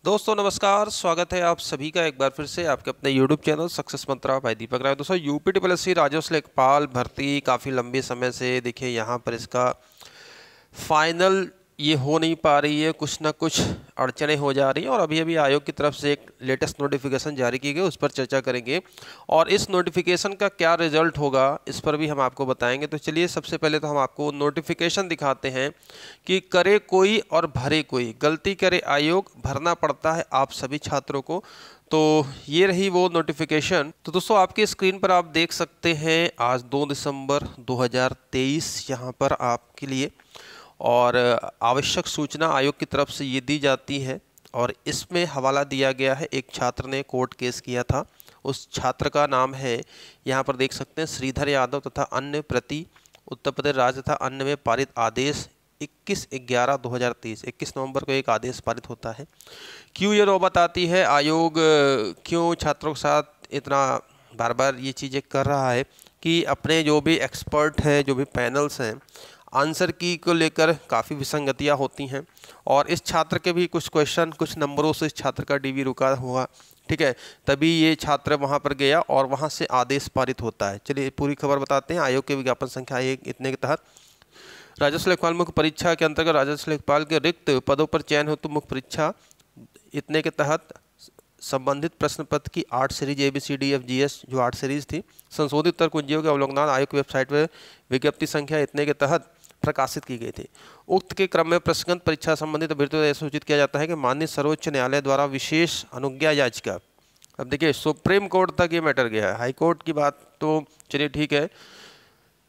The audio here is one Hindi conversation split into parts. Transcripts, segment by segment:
दोस्तों नमस्कार, स्वागत है आप सभी का एक बार फिर से आपके अपने यूट्यूब चैनल सक्सेस मंत्रा भाई दीपक राय। दोस्तों यूपीटीपीएससी राजस्व लेखपाल भर्ती काफ़ी लंबे समय से देखिए यहाँ पर इसका फाइनल ये हो नहीं पा रही है, कुछ ना कुछ अड़चनें हो जा रही हैं और अभी अभी आयोग की तरफ से एक लेटेस्ट नोटिफिकेशन जारी की गई, उस पर चर्चा करेंगे और इस नोटिफिकेशन का क्या रिजल्ट होगा इस पर भी हम आपको बताएंगे। तो चलिए सबसे पहले तो हम आपको नोटिफिकेशन दिखाते हैं कि करे कोई और भरे कोई, गलती करे आयोग, भरना पड़ता है आप सभी छात्रों को। तो ये रही वो नोटिफिकेशन। तो दोस्तों आपकी स्क्रीन पर आप देख सकते हैं आज 2 दिसंबर 2023 यहाँ पर आपके लिए और आवश्यक सूचना आयोग की तरफ से ये दी जाती है और इसमें हवाला दिया गया है। एक छात्र ने कोर्ट केस किया था, उस छात्र का नाम है यहाँ पर देख सकते हैं श्रीधर यादव तथा अन्य प्रति उत्तर प्रदेश राज्य तथा अन्य में पारित आदेश 21/11/2023 21 नवंबर को एक आदेश पारित होता है। क्यों ये नौबत आती है, आयोग क्यों छात्रों के साथ इतना बार बार ये चीज़ें कर रहा है कि अपने जो भी एक्सपर्ट हैं, जो भी पैनल्स हैं, आंसर की को लेकर काफ़ी विसंगतियां होती हैं और इस छात्र के भी कुछ क्वेश्चन कुछ नंबरों से इस छात्र का डीवी रुका हुआ, ठीक है, तभी ये छात्र वहां पर गया और वहां से आदेश पारित होता है। चलिए पूरी खबर बताते हैं। आयोग के विज्ञापन संख्या 1 इतने के तहत राजस्व लेखपाल मुख्य परीक्षा के अंतर्गत राजस्व लेखपाल के रिक्त पदों पर चयन हेतु मुख्य परीक्षा इतने के तहत संबंधित प्रश्न पत्र की 8 सीरीज ABCDFGS जो 8 सीरीज थी संशोधित उत्तर कुंजियों के अवलोकनार्थ आयोग की वेबसाइट पर विज्ञप्ति संख्या इतने के तहत प्रकाशित की गई थी। उक्त के क्रम में प्रश्न परीक्षा संबंधित अभ्यर्थियों को सूचित किया जाता है कि माननीय सर्वोच्च न्यायालय द्वारा विशेष अनुज्ञा याचिका, अब देखिए सुप्रीम कोर्ट तक ये मैटर गया है, हाई कोर्ट की बात तो चलिए ठीक है।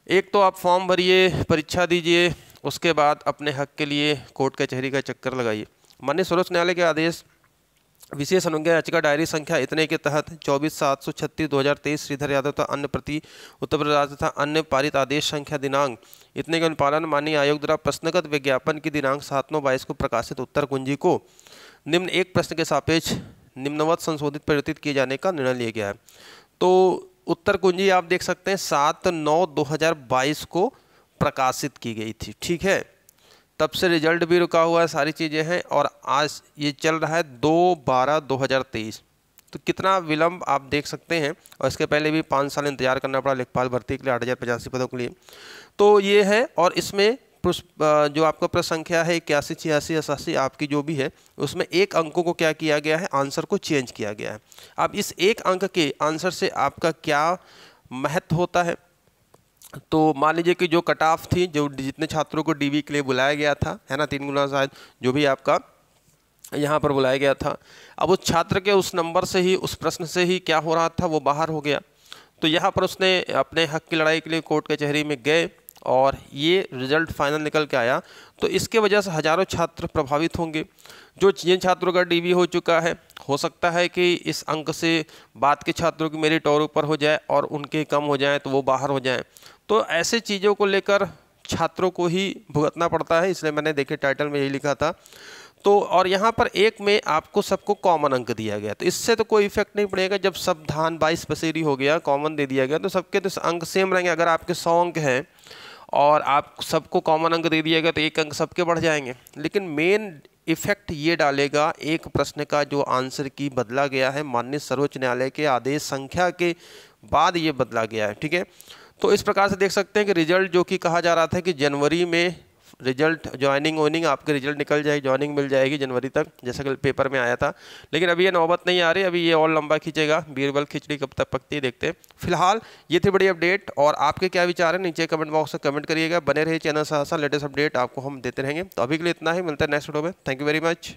एक तो आप फॉर्म भरिए, परीक्षा दीजिए, उसके बाद अपने हक के लिए कोर्ट कचहरी का चक्कर लगाइए। माननीय सर्वोच्च न्यायालय के आदेश विशेष अनुज्ञा याचिका डायरी संख्या इतने के तहत 24/736/2023 श्रीधर यादव तथा अन्य प्रति उत्तर प्रदेश राज्य तथा अन्य पारित आदेश संख्या दिनांक इतने के अनुपालन माननीय आयोग द्वारा प्रश्नगत विज्ञापन की दिनांक 7/9/22 को प्रकाशित उत्तर कुंजी को निम्न एक प्रश्न के सापेक्ष निम्नवत संशोधित परिवर्तित किए जाने का निर्णय लिया गया है। तो उत्तर कुंजी आप देख सकते हैं 7/9/2022 को प्रकाशित की गई थी, ठीक है, तब से रिजल्ट भी रुका हुआ है, सारी चीज़ें हैं और आज ये चल रहा है 2/12/2023। तो कितना विलंब आप देख सकते हैं और इसके पहले भी 5 साल इंतजार करना पड़ा लेखपाल भर्ती के लिए 8085 पदों के लिए। तो ये है और इसमें जो आपका प्रश्न संख्या है 81, 86, 88 आपकी जो भी है उसमें एक अंकों को क्या किया गया है, आंसर को चेंज किया गया है। अब इस एक अंक के आंसर से आपका क्या महत्व होता है, तो मान लीजिए कि जो कट ऑफ थी, जो जितने छात्रों को डीवी के लिए बुलाया गया था, है ना, 3 गुना शायद जो भी आपका यहाँ पर बुलाया गया था, अब उस छात्र के उस नंबर से ही, उस प्रश्न से ही क्या हो रहा था, वो बाहर हो गया। तो यहाँ पर उसने अपने हक की लड़ाई के लिए कोर्ट कचहरी में गए और ये रिजल्ट फाइनल निकल के आया। तो इसके वजह से हज़ारों छात्र प्रभावित होंगे। जो जिन छात्रों का डीवी हो चुका है, हो सकता है कि इस अंक से बाद के छात्रों की मेरिट और ऊपर हो जाए और उनके कम हो जाए तो वो बाहर हो जाएं। तो ऐसे चीज़ों को लेकर छात्रों को ही भुगतना पड़ता है, इसलिए मैंने देखे टाइटल में यही लिखा था। तो और यहाँ पर एक में आपको सबको कॉमन अंक दिया गया, तो इससे तो कोई इफेक्ट नहीं पड़ेगा। जब सब धान 22 पसेरी हो गया, कॉमन दे दिया गया, तो सबके तो अंक सेम रहेंगे। अगर आपके 100 अंक हैं और आप सबको कॉमन अंक दे दिएगा तो एक अंक सबके बढ़ जाएंगे। लेकिन मेन इफेक्ट ये डालेगा एक प्रश्न का जो आंसर की बदला गया है, माननीय सर्वोच्च न्यायालय के आदेश संख्या के बाद ये बदला गया है, ठीक है। तो इस प्रकार से देख सकते हैं कि रिजल्ट जो कि कहा जा रहा था कि जनवरी में रिजल्ट ज्वाइनिंग वॉइनिंग आपके रिजल्ट निकल जाएगी, ज्वाइनिंग मिल जाएगी जनवरी तक, जैसा कि पेपर में आया था, लेकिन अभी ये नौबत नहीं आ रही, अभी ये और लंबा खींचेगा। बीरबल खिचड़ी कब तक पकती है देखते हैं। फिलहाल ये थी बड़ी अपडेट और आपके क्या विचार है नीचे कमेंट बॉक्स में कमेंट करिएगा। बने रहिए चैनल से, लेटेस्ट अपडेट आपको हम देते रहेंगे। तो अभी के लिए इतना ही, मिलता है नेक्स्ट वीडियो में। Thank you very much.